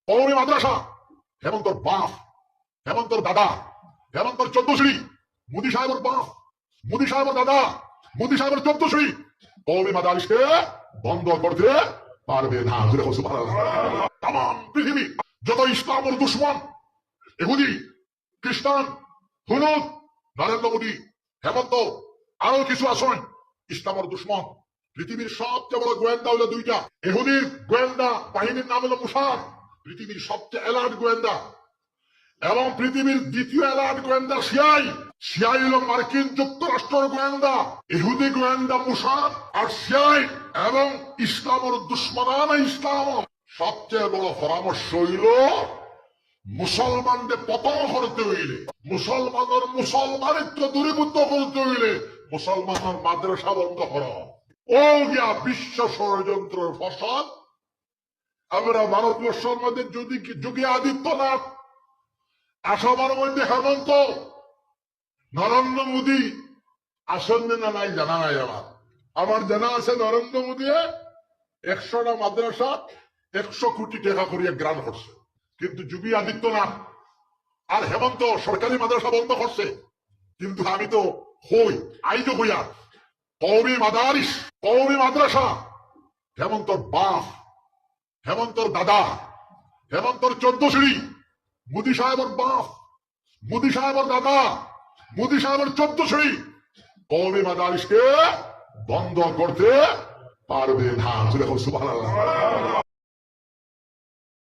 কওমি মাদ্রাসা, হেমন্তর বাপ, হেমন্তর দাদা, হেমন্তর 14 শ্রী, মোদী সাহেবের বাপ, মোদী সাহেবের দাদা, মোদী সাহেবের 14 শ্রী কওমি মাদারিসকে বন্ধ করতে পারবে না। তাম পৃথিবী যত ইসলামের দুশ্মন, ইহুদি, খ্রিস্টান, হুনুদ, নরেন্দ্র মোদী, হেমন্ত, আরো কিছু আসন ইসলামের দুশ্মন। পৃথিবীর সবচেয়ে বড় গোয়েন্দা হলো দুইটা। ইহুদির গোয়েন্দা বাহিনীর নাম হলো মুসাদ, পৃথিবীর সবচেয়ে অ্যালার্ট গোয়েন্দা। এবং পৃথিবীর দ্বিতীয় অ্যালার্ট গোয়েন্দা সিআই। সিআই হলো মার্কিন যুক্তরাষ্ট্রের গোয়েন্দা। ইহুদি গোয়েন্দা মুসাদ আর সিআই। এবং ইসলামের দুশ্মনানা ইসলাম সবচেয়ে বড় পরামর্শ হইল মুসলমানদের পতন করতে হইলে, মুসলমানের মুসলমানিত্ব দূরীভূত করতে হইলে মুসলমানের মাদ্রাসা বন্ধ করা। ও গিয়া বিশ্ব ষড়যন্ত্রের ফসল। আমরা ভারতবর্ষের মধ্যে যদি যোগী আদিত্যনাথ, আসামের মধ্যে হেমন্ত, নরেন্দ্র মোদী আসন্ন না নাই জানা নাই। আমার জানা আছে নরেন্দ্র মোদী 100টা মাদ্রাসা 100 কোটি টাকা করিয়া গ্রান্ট করছে, কিন্তু যোগী আদিত্যনাথ আর হেমন্ত সরকারি মাদ্রাসা বন্ধ করছে। কিন্তু আমি তো হই আইজ হইয়া কওমি মাদারিস, কওমি মাদ্রাসা, হেমন্তর বাপ, হেমন্তর দাদা, হেমন্তর 14 শ্রী, মোদী সাহেবের বাপ, মোদী সাহেবের দাদা, মোদী সাহেবের 14 শ্রী কওমি মাদারিসকে বন্ধ করতে পারবে না। সুবহানাল্লাহ।